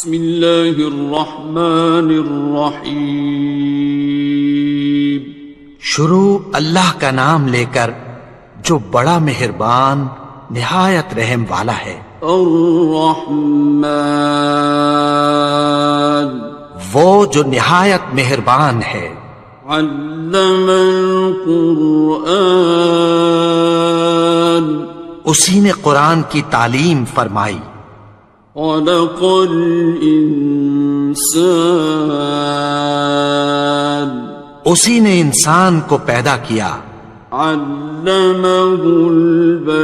بسم اللہ الرحمن الرحیم. شروع اللہ کا نام لے کر جو بڑا مہربان نہایت رحم والا ہے. الرحمن وہ جو نہایت مہربان ہے. علم القرآن اسی نے قرآن کی تعلیم فرمائی. خلق الانسان اسی نے انسان کو پیدا کیا. علمہ البیان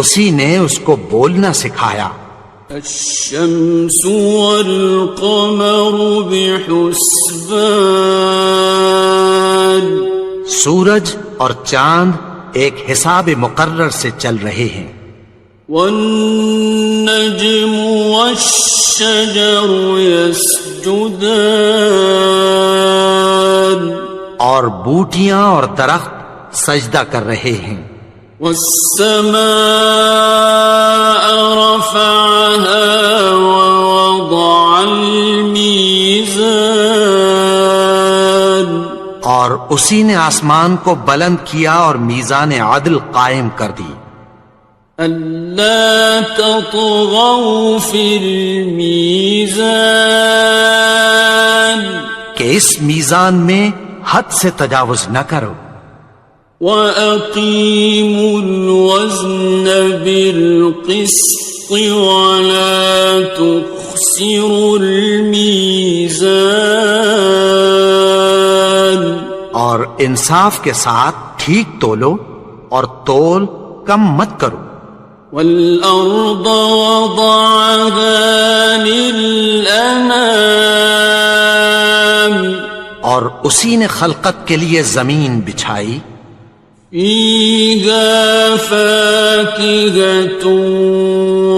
اسی نے اس کو بولنا سکھایا. الشمس والقمر بحسبان سورج اور چاند ایک حساب مقرر سے چل رہے ہیں. والنجم والشجر يسجدان اور بوٹیاں اور درخت سجدہ کر رہے ہیں. والسماء رفعها ووضع الميزان اور اسی نے آسمان کو بلند کیا اور میزان عدل قائم کر دی. ألا تطغوا في الميزان کہ اس میزان میں حد سے تجاوز نہ کرو. وَأَقِيمُوا الْوَزْنَ بِالْقِسْطِ وَلَا تُخْسِرُوا الْمِيزَانَ اور انصاف کے ساتھ ٹھیک تولو اور تول کم مت کرو. وَالْأَرْضَ وَضَعَهَا لِلْأَنَامِ اور اسی نے خلقت کے لیے زمین بچھائی. فِيهَا فَاكِهَةٌ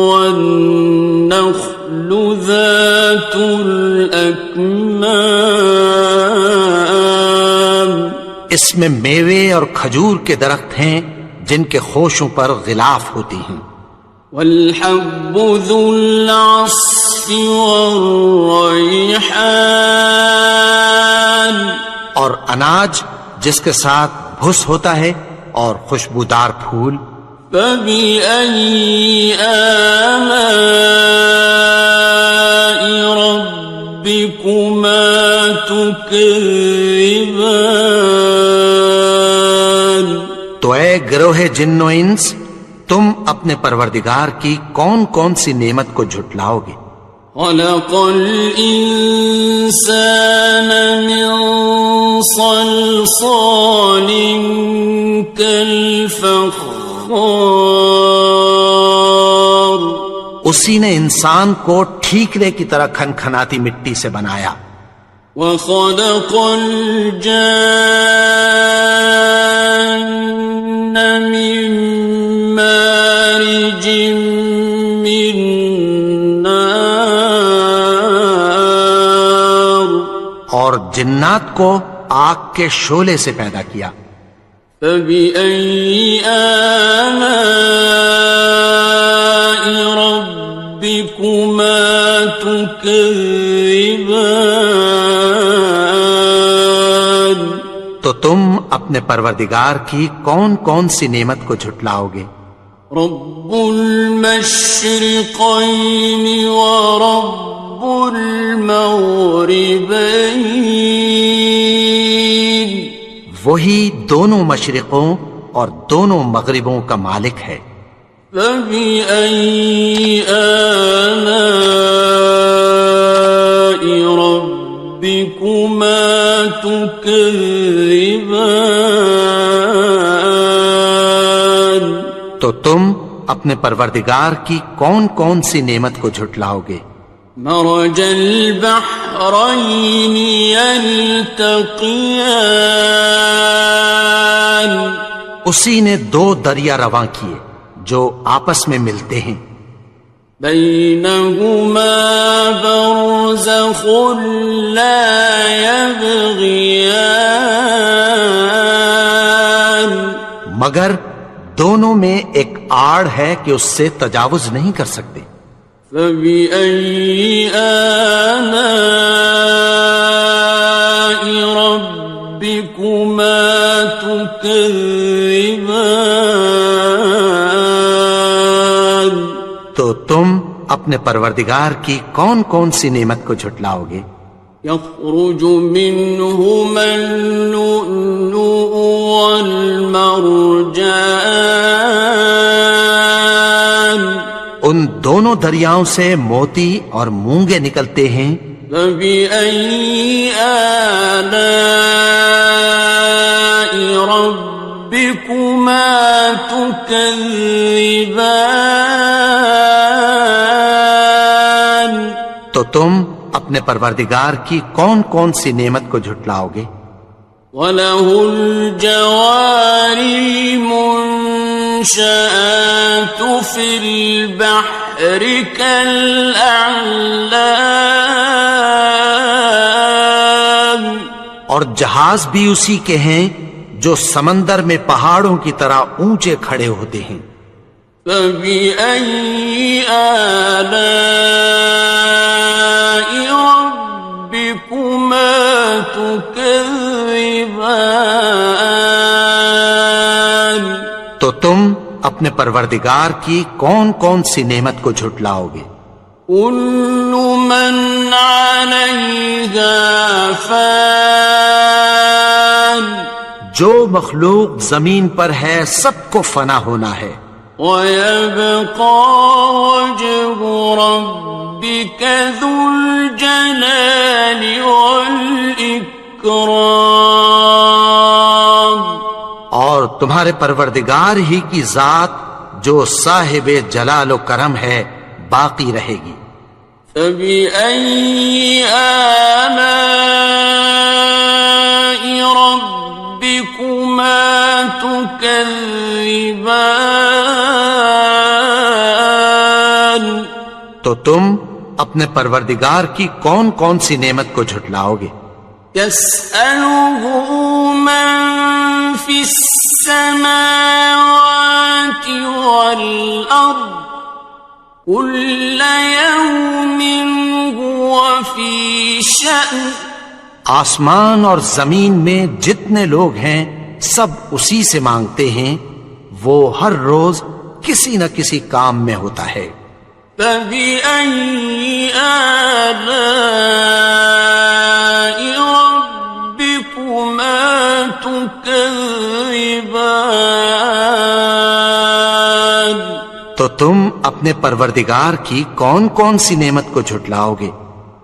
وَالنَّخْلُ ذَاتُ الْأَكْمَامِ اس میں میوے اور کھجور کے درخت ہیں جن کے خوشوں پر غلاف ہوتی ہیں. وَالْحَبُّ ذُو الْعَصْفِ وَالرَّيْحَانِ اور اناج جس کے ساتھ بھس ہوتا ہے اور خوشبودار پھول. فَبِأَيِّ آلَاءِ رَبِّكُمَا تُكَذِّبَانِ تو اے گروہ جن و انس تم اپنے پروردگار کی کون کون سی نعمت کو جھٹلاؤ گے. خَلَقَ الْإِنسَانَ مِنْ صَلْصَالٍ كَالْفَخَّارِ اسی نے انسان کو ٹھیکرے کی طرح کھنکھناتی مٹی سے بنایا. وَخَلَقَ الْجَانَّ مِن مَّارِجٍ مِّن نَّارٍ اور جنات کو آگ کے شعلے سے پیدا کیا. فَبِأَيِّ آلَاءِ رَبِّكُمَا تُكَذِّبَانِ تو تم اپنے پروردگار کی کون کون سی نعمت کو جھٹلاؤ گے. رب المشرقین ورب المغربین وہی دونوں مشرقوں اور دونوں مغربوں کا مالک ہے. فَبِأَيِّ آلَاءِ رَبِّكُمَا تُكَذِّبَانِ تو تم اپنے پروردگار کی کون کون سی نعمت کو جھٹلاؤ گے. مرج البحرین یلتقیان اسی نے دو دریا رواں کیے جو آپس میں ملتے ہیں. بینہما برزخ لا یبغیان مگر دونوں میں ایک آڑ ہے کہ اس سے تجاوز نہیں کر سکتے۔ فبأي آلاء ربكما تكذبان؟ تو تم اپنے پروردگار کی کون کون سی نعمت کو جھٹلاؤ گے؟ يخرج منهما اللؤلؤ والمرجان، ان دونوں دریاؤں سے موتی اور مونگے نکلتے ہیں۔ فبأي آلاء ربكما تكذبان؟ تو تم اپنے پروردگار کی کون کون سی نعمت کو جھٹلاؤ گے؟ وَلَهُ الْجَوَارِ الْمُنشَآتُ فِي الْبَحْرِ كَالْأَعْلَامِ، اور جہاز بھی اسی کے ہیں جو سمندر میں پہاڑوں کی طرح اونچے کھڑے ہوتے ہیں۔ فَبِأَيِّ آلَاءِ رَبِّكُمَا تُكَذِّبَانِ؟ تو تم اپنے پروردگار کی کون کون سی نعمت کو جھٹلاؤ گے؟ كُلُّ مَنْ عَلَيْهَا فَانٍ، جو مخلوق زمین پر ہے سب کو فنا ہونا ہے۔ وَيَبْقَى وَجْهُ رَبِّكَ ذُو الْجَلَالِ وَالْإِكْرَامِ، اور تمہارے پروردگار ہی کی ذات جو صاحب جلال و کرم ہے باقی رہے گی۔ فَبِأَيِّ آلَاءِ رَبِّكُمَا تُكَذِّبَانِ؟ تو تم اپنے پروردگار کی کون کون سی نعمت کو جھٹلاؤ گے؟ يَسْأَلُهُ مَن فِي السَّمَاوَاتِ وَالْأَرْضِ كُلَّ يَوْمٍ هُوَ فِي شَأْنٍ، آسمان اور زمین میں جتنے لوگ ہیں سب اسی سے مانگتے ہیں، وہ ہر روز کسی نہ کسی کام میں ہوتا ہے۔ فَبِأَيِّ آلَاءِ رَبِّكُمَا تُكَذِّبَانِ؟ تو تم اپنے پروردگار کی کون کون سی نعمت کو جھٹلاؤ گے؟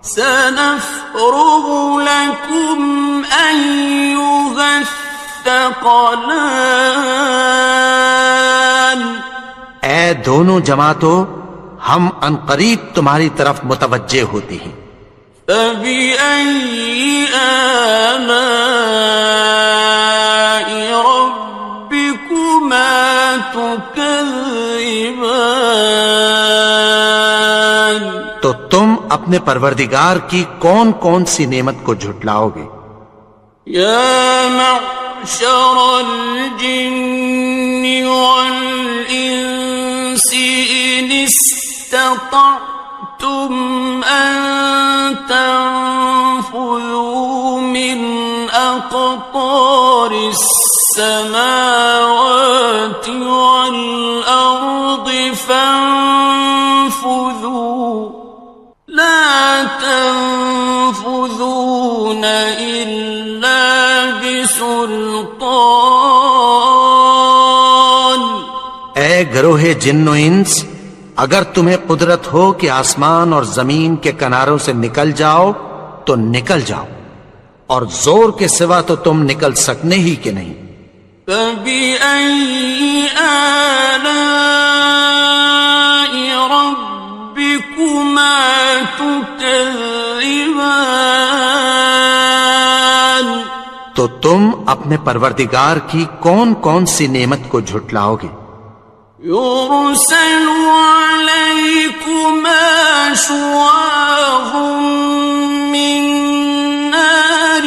سَنَفْرُغُ لَكُمْ أَيُّهَ الثَّقَلَانِ، اے دونوں جماعتوں، ہم عنقریب تمہاری طرف متوجہ ہوتے ہیں۔ فَبِأَيِّ آلَاءِ رَبِّكُمَا تُكَذِّبَانِ؟ تو تم اپنے پروردگار کی کون کون سی نعمت کو جھٹلاؤ گے؟ يَا مَعْشَرَ الْجِنِّ وَالْإِنسِ إِنِ اسْتَطَعْتُمْ أَن تَنفُذُوا مِنْ أَقْطَارِ السَّمَاوَاتِ وَالْأَرْضِ فَانفُذُوا لَا تَنفُذُونَ إِلَّا بِسُلْطَانٍ۔ اے گروہ جن و انس، اگر تمہیں قدرت ہو کہ آسمان اور زمین کے کناروں سے نکل جاؤ تو نکل جاؤ، اور زور کے سوا تو تم نکل سکنے ہی کہ نہیں۔ فَبِأَيِّ آلَاءِ رَبِّكُمَا تُكَذِّبَانِ؟ تو تم اپنے پروردگار کی کون کون سی نعمت کو جھٹلاؤ گے؟ يُرْسَلُ عَلَيْكُمَا شُوَاظٌ مِّن نَّارٍ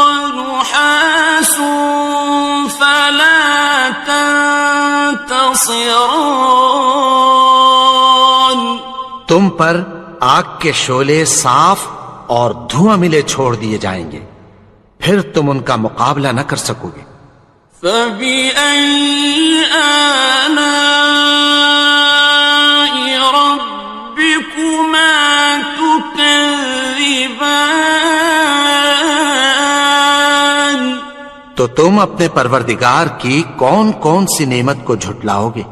وَنُحَاسٌ فَلَا تَنتَصِرَانِ؟ ناصران. تم پر آگ کے شعلے صاف اور دھواں ملے چھوڑ دیے جائیں گے، پھر تم ان کا مقابلہ نہ کر سکو گے۔ فَبِأَيِّ آلَاءِ رَبِّكُمَا تُكَذِّبَانِ. تو تم اپنے پروردگار کی کون کون سی نعمت کو جھٹلاؤ گے؟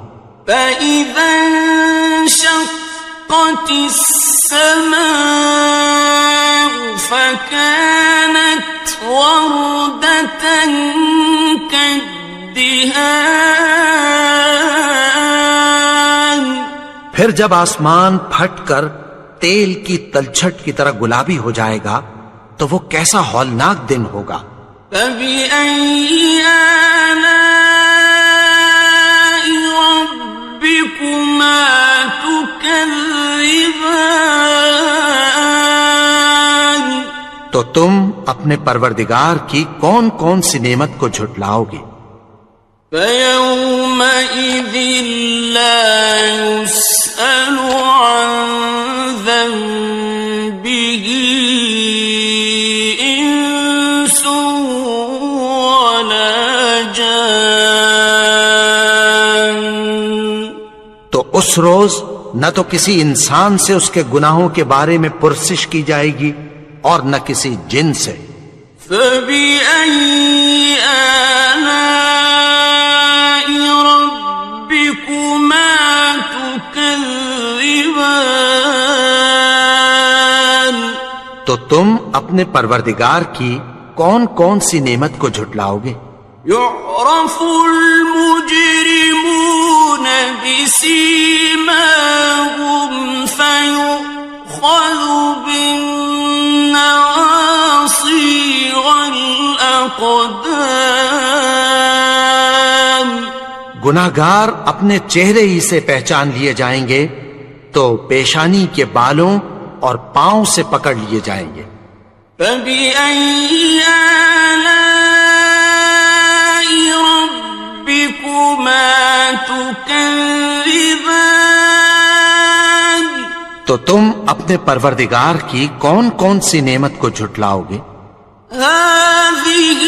فَإِذَا انشَقَّتِ السَّمَاءُ فَكَانَتْ وَرْدَةً كَالدِّهَانِ. پھر جب آسمان پھٹ کر تیل کی تلچھٹ کی طرح گلابی ہو جائے گا تو وہ کیسا ہولناک دن ہوگا۔ فَبِأَيِّ آلَاءِ رَبِّكُمَا تُكَذِّبَانِ. تو تم اپنے پروردگار کی کون کون سی نعمت کو جھٹلاؤ گے؟ فَيَوْمَئِذٍ لَا يُسْأَلُ عَنْ ذَنبِهِ إِنسٌ وَلَا جَانٌ. تو اس روز نہ تو کسی انسان سے اس کے گناہوں کے بارے میں پرسش کی جائے گی اور نہ کسی جن سے۔ فَبِأَيِّ آلَاءِ رَبِّكُمَا تُكَذِّبَانِ. تو تم اپنے پروردگار کی کون کون سی نعمت کو جھٹلاؤ گے؟ يُعْرَفُ الْمُجْرِمُونَ بِسِيمَاهُمْ فَيُؤْخَذُ بِالنَّوَاصِي وَالْأَقْدَامِ. گناہگار اپنے چہرے ہی سے پہچان لیے جائیں گے تو پیشانی کے بالوں اور پاؤں سے پکڑ لیے جائیں گے۔ فَبِأَيِّ آلَاءِ رَبِّكُمَا تُكَذِّبَانِ. تو تم اپنے پروردگار کی کون کون سی نعمت کو جھٹلاؤ گے؟ هَذِهِ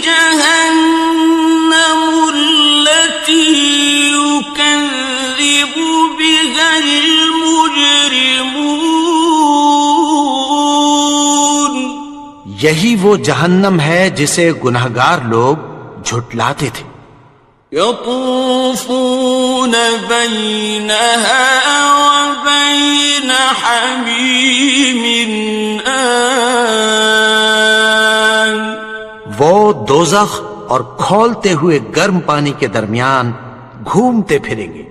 جَهَنَّمُ الَّتِي يُكَذِّبُ بِهَا الْمُجْرِمُونَ. یہی وہ جہنم ہے جسے گناہگار لوگ جھٹلاتے تھے۔ يَطُوفُونَ بَيْنَهَا وَبَيْنَ حَمِيمٍ آنٍ. وہ دوزخ اور کھولتے ہوئے گرم پانی کے درمیان گھومتے پھریں گے۔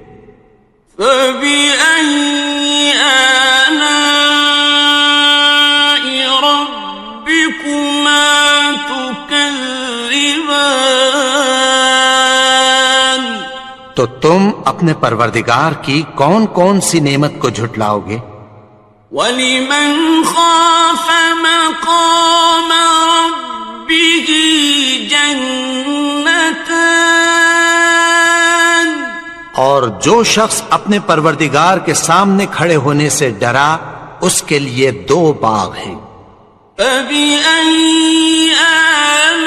فَبِأَيِّ آلَاءِ رَبِّكُمَا تُكَذِّبَانِ. تو تم اپنے پروردگار کی کون کون سی نعمت کو جھٹلاؤ گے؟ وَلِمَنْ خَافَ مَقَامَ رَبِّهِ جَنَّتَانِ. اور جو شخص اپنے پروردگار کے سامنے کھڑے ہونے سے ڈرا اس کے لیے 2 باغ ہیں۔ فَبِأَيِّ آلَاءِ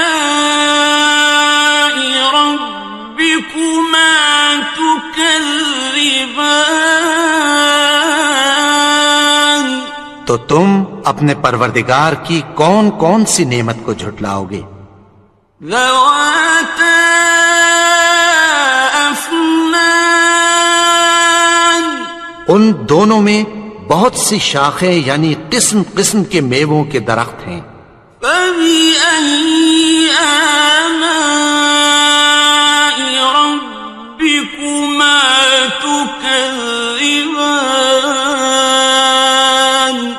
رَبِّكُمَا تُكَذِّبَانِ. تو تم اپنے پروردگار کی کون کون سی نعمت کو جھٹلاؤ گے؟ ذَوَاتَا أَفْنَانٍ. ان دونوں میں بہت سی شاخیں یعنی قسم قسم کے میووں کے درخت ہیں۔ فَبِأَيِّ آلَاءِ رَبِّكُمَا تُكَذِّبَانِ.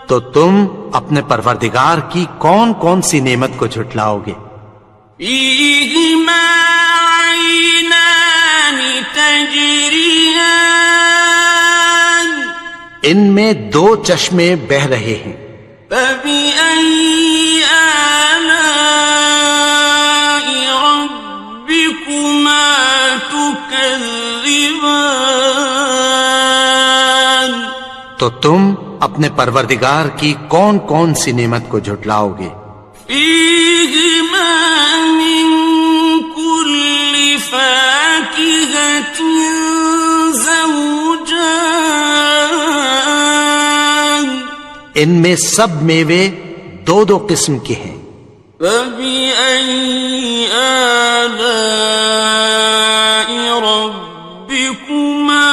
تو تم اپنے پروردگار کی کون کون سی نعمت کو جھٹلاؤ گے؟ فِيهِمَا عَيْنَانِ تَجْرِيَانِ. ان میں 2 چشمے بہ رہے ہیں۔ فَبِأَيِّ آلَاءِ رَبِّكُمَا تُكَذِّبَانِ. تو تم اپنے پروردگار کی کون کون سی نعمت کو جھٹلاؤ گے؟ فیہما من کل فاکہۃ زوجان، ان میں سب میوے دو دو قسم کے ہیں۔ فبأي آلاء ربكما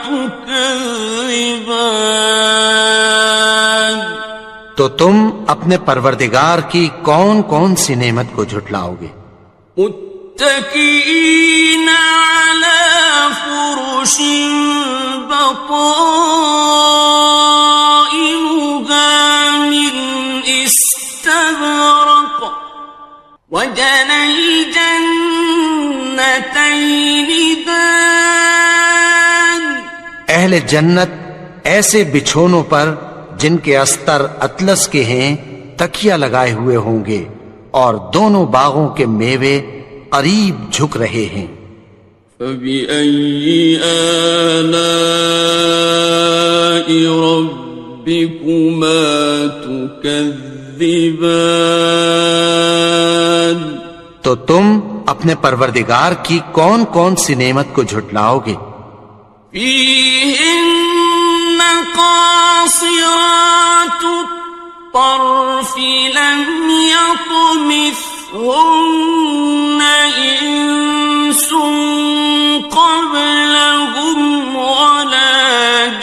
تكذبان، تو تم اپنے پروردگار کی کون کون سی نعمت کو جھٹلاؤ گے؟ متكئين على فرش بطائنها من استبرق، وجنى الجنتين دان، اہل جنت ایسے بچھونوں پر جن کے استر اطلس کے ہیں تکیہ لگائے ہوئے ہوں گے، اور دونوں باغوں کے میوے قریب جھک رہے ہیں۔ فبأي آلاء ربكما تكذبان، تو تم اپنے پروردگار کی کون کون سی نعمت کو جھٹلاؤ گے؟ فيهن قاصرات الطرف لم يطمثهن إنس قبلهم ولا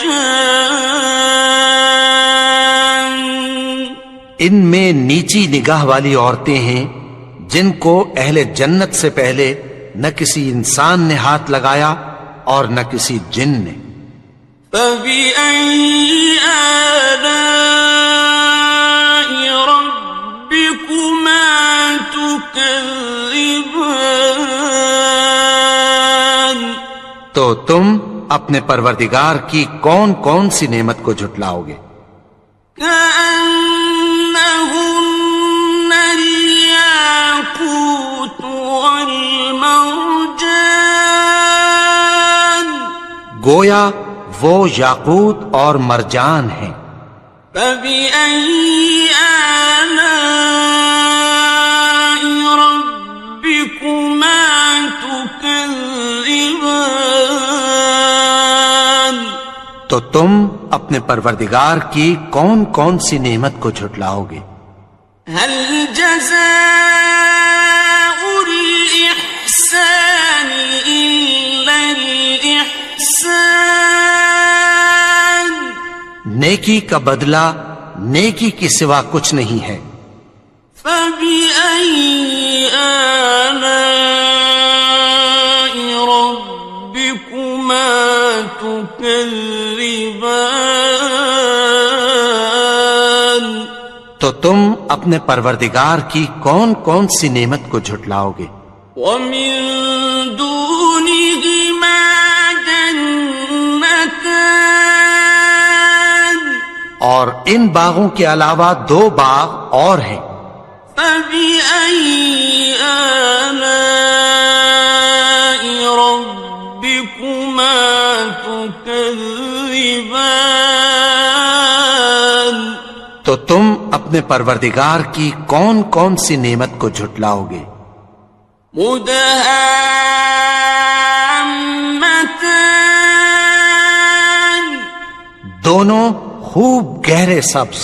جان، ان میں نیچی نگاہ والی عورتیں ہیں جن کو اہل جنت سے پہلے نہ کسی انسان نے ہاتھ لگایا اور نہ کسی جن نے۔ فبأي آلاء ربكما تكذبان، تو تم اپنے پروردگار کی کون کون سی نعمت کو جھٹلاؤ گے؟ كأنهن الياقوت والمرجان، گویا وہ یاقوت اور مرجان ہیں۔ فبأي آلاء ربكما تكذبان، تو تم اپنے پروردگار کی کون کون سی نعمت کو جھٹلاؤ گے؟ هل جزاء الإحسان إلا الإحسان، نیکی کا بدلہ نیکی کے سوا کچھ نہیں ہے۔ فبأي آلاء ربكما تكذبان، تو تم اپنے پروردگار کی کون کون سی نعمت کو جھٹلاؤ گے؟ ومن دونهما جنتان، اور ان باغوں کے علاوہ دو باغ اور ہیں۔ فبأي آلاء ربكما تكذبان، تو تم اپنے پروردگار کی کون کون سی نعمت کو جھٹلاؤ گے؟ مدهامتان، دونوں خوب گہرے سبز۔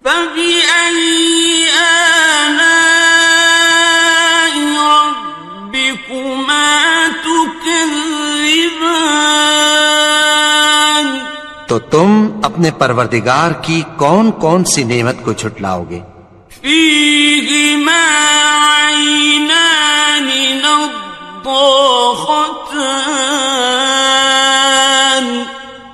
فبأي آلاء ربكما تكذبان، تو تم اپنے پروردگار کی کون کون سی نعمت کو جھٹلاؤ گے؟ فيهما عينان نضاختان،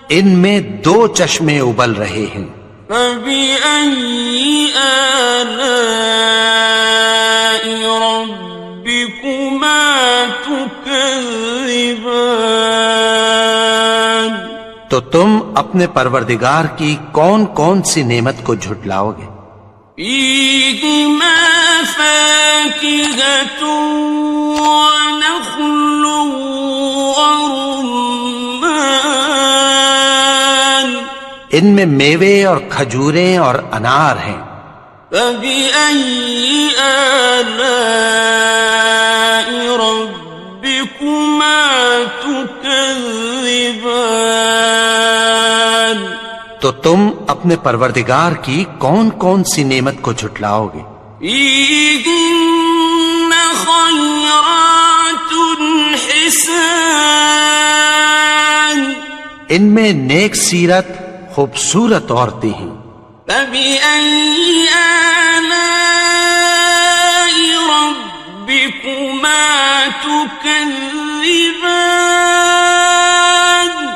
ان میں دو چشمے ابل رہے ہیں۔ فبأي آلاء ربكما تكذبان، تو تم اپنے پروردگار کی کون کون سی نعمت کو جھٹلاؤ گے؟ فيهما فاكهة ونخل ورمان، ان میں میوے اور کھجوریں اور انار ہیں۔ فبأي آلاء ربكما تكذبان؟ تو تم اپنے پروردگار کی کون کون سی نعمت کو جھٹلاؤ گے؟ فيهن خيرات حسان، ان میں نیک سیرت خوبصورت عورتیں ہیں۔ فبأي آلاء ربكما تكذبان؟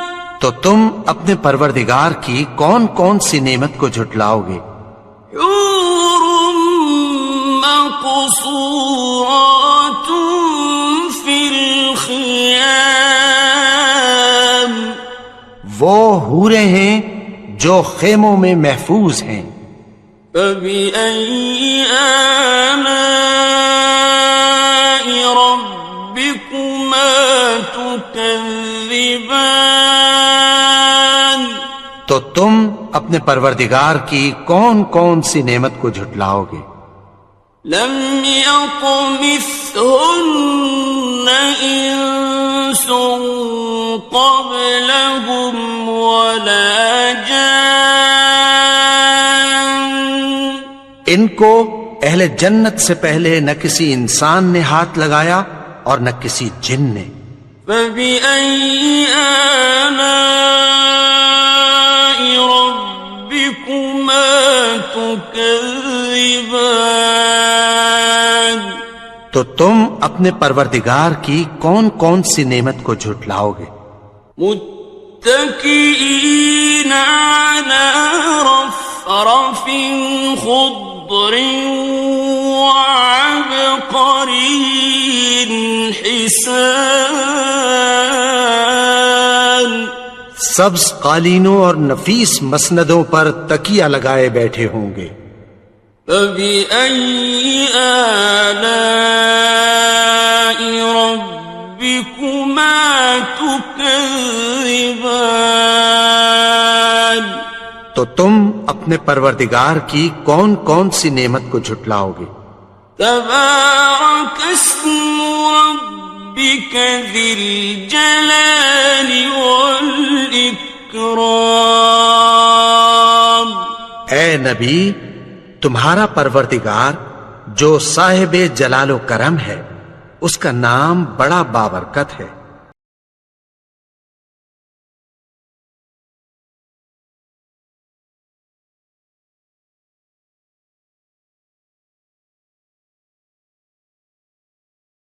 تو تم اپنے پروردگار کی کون کون سی نعمت کو جھٹلاؤ گے؟ حور مقصورات في الخيام، وہ حوریں ہیں جو خیموں میں محفوظ ہیں۔ فبأي آلاء ربكما تكذبان؟ تو تم اپنے پروردگار کی کون کون سی نعمت کو جھٹلاؤ گے؟ لم يطمثهن إنس قبلهم ولا جان، ان کو اہل جنت سے پہلے نہ کسی انسان نے ہاتھ لگایا اور نہ کسی جن نے۔ فبأي آلاء ربكما تكذبان؟ تو تم اپنے پروردگار کی کون کون سی نعمت کو جھٹلاؤ گے؟ متكئين على رفرف خضر وعبقري حسان، سبز قالینوں اور نفیس مسندوں پر تکیہ لگائے بیٹھے ہوں گے۔ فبأي آلاء ربكما تكذبان؟ تو تم اپنے پروردگار کی کون کون سی نعمت کو جھٹلاؤ گے؟ تبارك اسم ربك ذي الجلال والإكرام۔ اے نبی، تمہارا پروردگار جو صاحب جلال و کرم ہے، اس کا نام بڑا بابرکت ہے۔